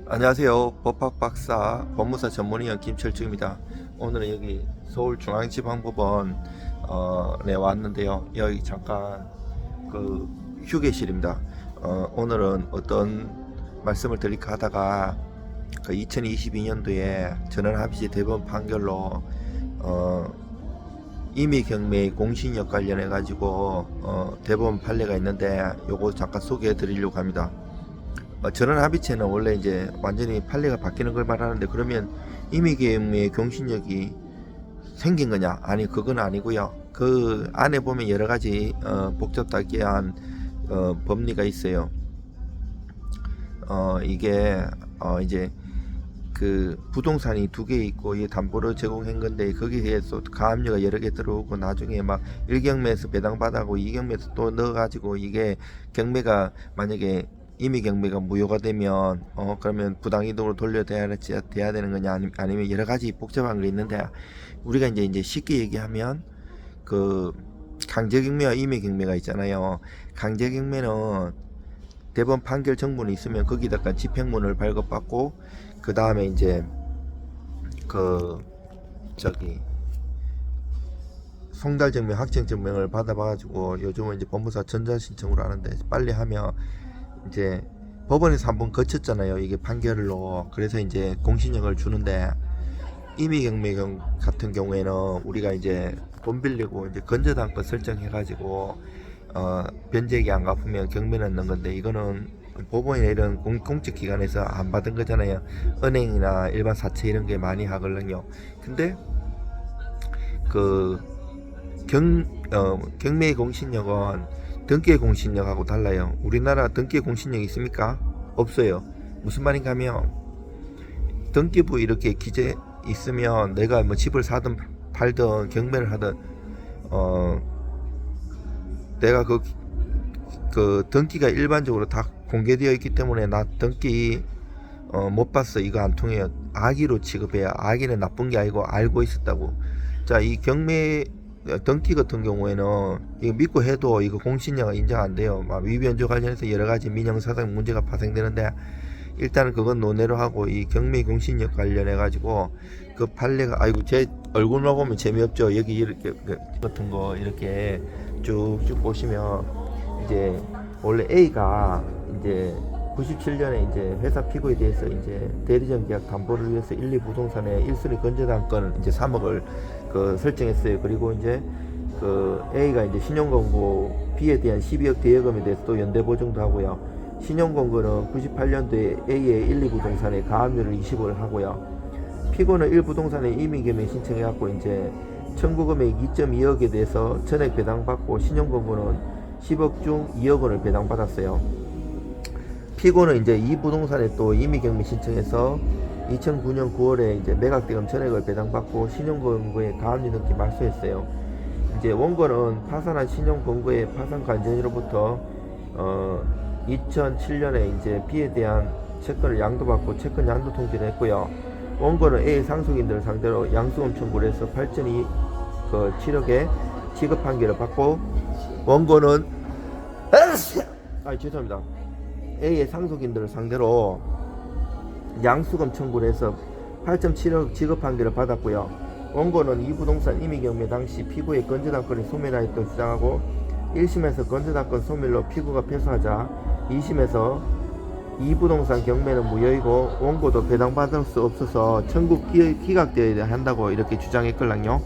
안녕하세요. 법학박사 법무사 전문의원 김철중입니다. 오늘은 여기 서울중앙지방법원 네 왔는데요. 여기 잠깐 그 휴게실입니다. 오늘은 어떤 말씀을 드릴까 하다가 그 2022년도에 전원합의체 대법원 판결로 임의경매 공신력 관련해 가지고 대법원 판례가 있는데 요거 잠깐 소개해 드리려고 합니다. 전원합의체는 원래 이제 완전히 판례가 바뀌는 걸 말하는데, 그러면 임의계획의 공신력이 생긴 거냐? 아니, 그건 아니고요. 그 안에 보면 여러 가지 복잡하게한 법리가 있어요. 이게 이제 그 부동산이 두 개 있고 이 담보로 제공한 건데, 거기에 서 가압류가 여러 개 들어오고 나중에 막 1경매에서 배당받아고 2경매에서 또 넣어가지고, 이게 경매가 만약에 임의 경매가 무효가 되면 그러면 부당이동으로 돌려돼야 되는 거냐, 아니면 여러 가지 복잡한 게 있는데, 우리가 이제 쉽게 얘기하면 그 강제 경매와 임의 경매가 있잖아요. 강제 경매는 대법원 판결 정문이 있으면 거기다가 집행문을 발급받고, 그 다음에 이제 그 저기 송달증명, 확정증명을 받아봐가지고, 요즘은 이제 법무사 전자신청으로 하는데, 빨리 하면 이제 법원에서 한번 거쳤잖아요, 이게 판결로. 그래서 이제 공신력을 주는데, 임의경매 같은 경우에는 우리가 이제 돈 빌리고 이제 건저당권 설정해가지고 변제액이 안 갚으면 경매 넣는 건데, 이거는 법원이나 이런 공적 기관에서 안 받은 거잖아요. 은행이나 일반 사채 이런 게 많이 하거든요. 근데 그 경매의 공신력은 등기의 공신력하고 달라요. 우리나라 등기의 공신력이 있습니까? 없어요. 무슨 말인가 하면, 등기부 이렇게 기재 있으면 내가 뭐 집을 사든 팔든 경매를 하든 내가 그 등기가 일반적으로 다 공개되어 있기 때문에, 나 등기 못 봤어, 이거 안 통해요, 악의로 취급해야. 악의는 나쁜 게 아니고 알고 있었다고. 자, 이 경매 등기 같은 경우에는 이거 믿고 해도 이거 공신력은 인정 안 돼요. 막 위변조 관련해서 여러 가지 민형사상 문제가 파생되는데, 일단은 그건 논외로 하고, 이 경매 공신력 관련해 가지고 그 판례가, 아이고 제 얼굴만 보면 재미없죠. 여기 이렇게 같은 거 이렇게 쭉쭉 보시면, 이제 원래 A가 이제 97년에 이제 회사 피고에 대해서 이제 대리점 계약 담보를 위해서 1, 2 부동산에 1순위 건저당권 이제 3억을 그 설정했어요. 그리고 이제 그 A가 이제 신용권고 B에 대한 12억 대여금에 대해서 또 연대 보증도 하고요. 신용권고는 98년도에 A의 1, 2 부동산에 가압류를 20억을 하고요. 피고는 1 부동산에 임의경매 신청해갖고 이제 청구 금액 2.2억에 대해서 전액 배당받고, 신용권고는 10억 중 2억 원을 배당받았어요. 피고는 이제 이 부동산에 또 임의경매 신청해서 2009년 9월에 이제 매각대금 전액을 배당받고, 신용권고에 가압류 등기 말소했어요. 이제 원고는 파산한 신용권고의 파산 관전으로부터 2007년에 이제 B에 대한 채권을 양도받고 채권 양도 통지를 했고요. 원고는 A 상속인들을 상대로 양수금 청구를 해서 8.7억의 지급 판결을 받고, 원고는 죄송합니다. A의 상속인들을 상대로 양수금 청구를 해서 8.7억 지급 판결을 받았고요. 원고는 이 부동산 임의경매 당시 피고의 건저당권이 소멸하였다고 주장하고, 1심에서 건저당권 소멸로 피고가 패소하자 2심에서 이 부동산 경매는 무효이고 원고도 배당받을 수 없어서 청구 기각되어야 한다고 이렇게 주장했걸랑요.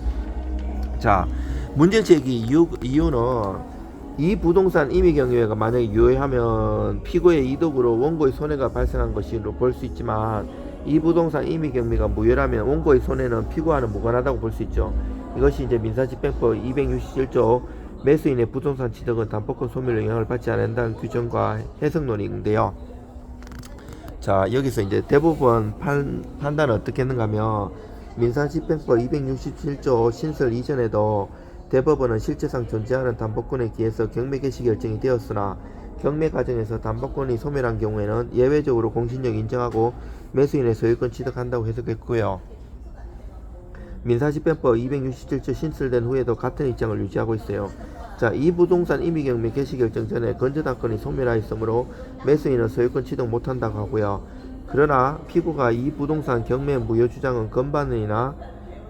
자, 문제 제기 이유는, 이 부동산 임의경매가 만약에 유효하면 피고의 이득으로 원고의 손해가 발생한 것으로 볼 수 있지만, 이 부동산 임의경매가 무효라면 원고의 손해는 피고와는 무관하다고 볼 수 있죠. 이것이 이제 민사집행법 267조 매수인의 부동산 취득은 담보권 소멸로 영향을 받지 않는다는 규정과 해석론인데요. 자, 여기서 이제 대법원 판단은 어떻게 했는가 하면, 민사집행법 267조 신설 이전에도 대법원은 실제상 존재하는 담보권에 기해서 경매 개시 결정이 되었으나, 경매 과정에서 담보권이 소멸한 경우에는 예외적으로 공신력 인정하고 매수인의 소유권 취득한다고 해석했고요. 민사집행법 267조 신설된 후에도 같은 입장을 유지하고 있어요. 자, 이 부동산 임의경매 개시 결정 전에 건저당권이 소멸하였으므로 매수인은 소유권 취득 못한다고 하고요. 그러나 피고가 이 부동산 경매 무효 주장은 건반이나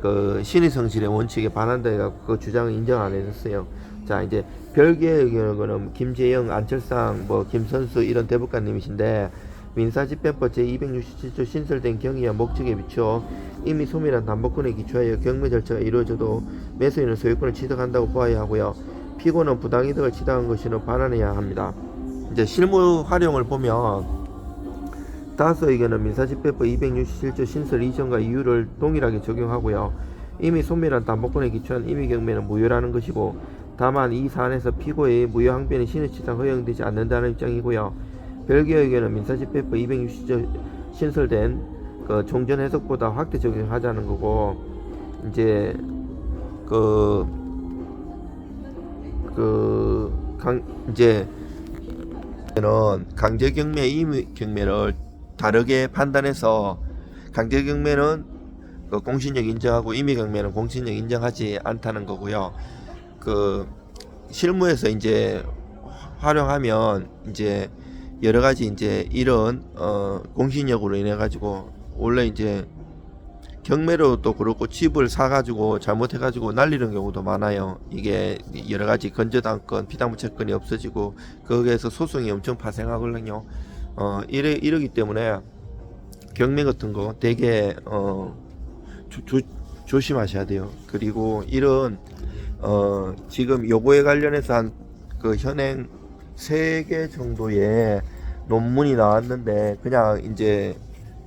그 신의 성질의 원칙에 반한다 해갖고 그 주장을 인정 안 해줬어요. 자, 이제 별개의 경우는 김재영, 안철상, 뭐 김선수 이런 대법관님이신데 민사집행법 제267조 신설된 경위와 목적에 비추어 이미 소멸한 담보권에 기초하여 경매 절차가 이루어져도 매수인은 소유권을 취득한다고 보아야 하고요. 피고는 부당이득을 취득한 것이는 반환해야 합니다. 이제 실무 활용을 보면 다수 의견은 민사집행법 267조 신설 이전과 이유를 동일하게 적용하고요. 이미 소멸한 담보권에 기초한 임의경매는 무효라는 것이고, 다만 이 사안에서 피고의 무효 항변이 신의치상 허용되지 않는다는 입장이고요. 별개 의견은 민사집행법 267조 신설된 그 종전 해석보다 확대 적용하자는 거고, 이제 이제 강제경매, 임의경매를 다르게 판단해서 강제경매는 그 공신력 인정하고 임의경매는 공신력 인정하지 않다는 거고요. 그 실무에서 이제 활용하면 이제 여러 가지 이제 이런 공신력으로 인해 가지고 원래 이제 경매로도 그렇고 집을 사가지고 잘못해가지고 날리는 경우도 많아요. 이게 여러 가지 건저당권, 피담보채권이 없어지고 거기에서 소송이 엄청 발생하거든요. 이러기 때문에 경매 같은 거 되게 조심하셔야 돼요. 그리고 이런 지금 요거에 관련해서 한 그 현행 3개 정도의 논문이 나왔는데 그냥 이제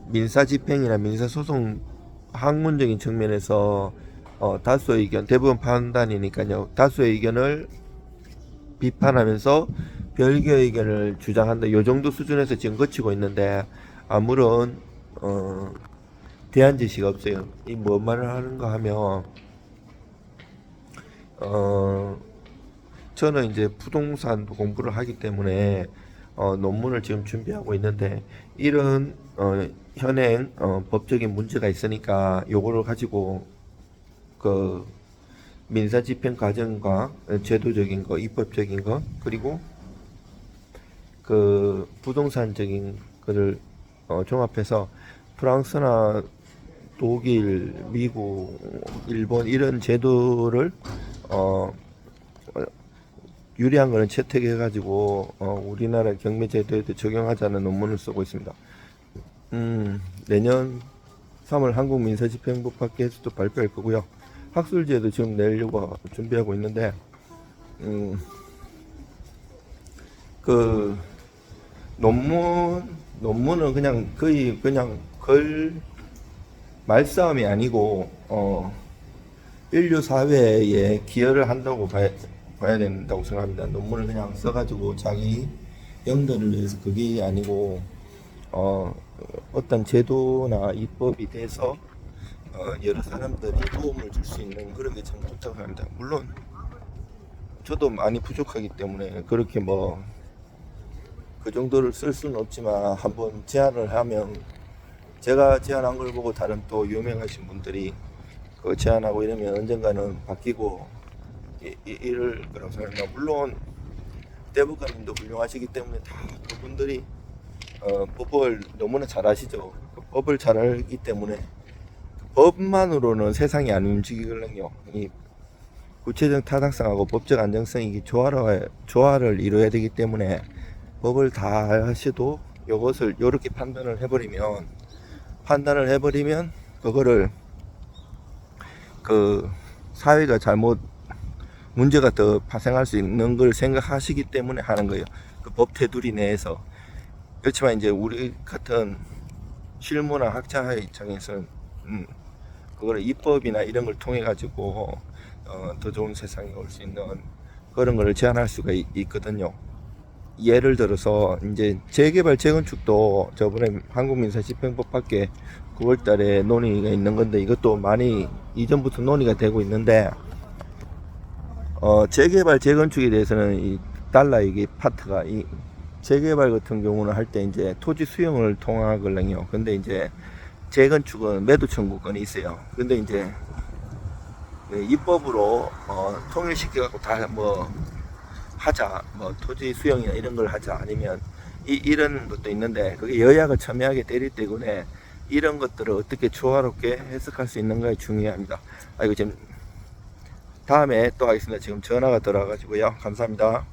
민사집행이나 민사소송 학문적인 측면에서 다수의 의견, 대부분 판단이니까요. 다수의 의견을 비판하면서 별개 의견을 주장한다. 요 정도 수준에서 지금 거치고 있는데 아무런 대안 제시가 없어요. 이 뭔 말을 하는가 하면 저는 이제 부동산 공부를 하기 때문에 논문을 지금 준비하고 있는데 이런 현행 법적인 문제가 있으니까 요거를 가지고 그 민사집행 과정과 제도적인 거, 입법적인 거, 그리고 그 부동산적인 거를 종합해서 프랑스나 독일, 미국, 일본 이런 제도를 유리한 거는 채택해 가지고 우리나라 경매 제도에도 적용하자는 논문을 쓰고 있습니다. 내년 3월 한국민사집행법학회에서도 발표할 거고요. 학술지에도 지금 내려고 준비하고 있는데 그 논문은 그냥 거의 그냥 말싸움이 아니고 인류 사회에 기여를 한다고 봐야 된다고 생각합니다. 논문을 그냥 써가지고 자기 영달을 위해서 그게 아니고 어떤 제도나 입법이 돼서 여러 사람들이 도움을 줄 수 있는 그런 게 참 좋다고 합니다. 물론 저도 많이 부족하기 때문에 그렇게 뭐 그 정도를 쓸 수는 없지만 한번 제안을 하면 제가 제안한 걸 보고 다른 또 유명하신 분들이 그 제안하고 이러면 언젠가는 바뀌고 이럴 거라고 생각합니다. 물론 대법관님도 훌륭하시기 때문에 다 그분들이 법을 너무나 잘 아시죠. 법을 잘 알기 때문에 법만으로는 세상이 안 움직이거든요. 이 구체적 타당성하고 법적 안정성이 조화를 이루어야 되기 때문에 법을 다 하셔도 이것을 이렇게 판단을 해버리면 그거를 그 사회가 잘못 문제가 더 발생할 수 있는 걸 생각하시기 때문에 하는 거예요. 그 법 테두리 내에서. 그렇지만 이제 우리 같은 실무나 학자의 입장에서는 그걸 입법이나 이런 걸 통해 가지고 더 좋은 세상이 올 수 있는 그런 걸 제안할 수가 있거든요. 예를 들어서 이제 재개발 재건축도 저번에 한국민사집행법밖에 9월달에 논의가 있는 건데 이것도 많이 이전부터 논의가 되고 있는데 재개발 재건축에 대해서는 달라 이게 파트가 이 재개발 같은 경우는 할 때 이제 토지 수용을 통하거든요. 근데 이제 재건축은 매도 청구권이 있어요. 근데 이제 입법으로 통일시켜갖고 다 뭐 하자, 뭐 토지 수용이나 이런 걸 하자, 아니면 이런 것도 있는데 그게 여야가 첨예하게 때리기 때문에 이런 것들을 어떻게 조화롭게 해석할 수 있는가가 중요합니다. 이거 지금 다음에 또 하겠습니다. 지금 전화가 들어와가지고요. 감사합니다.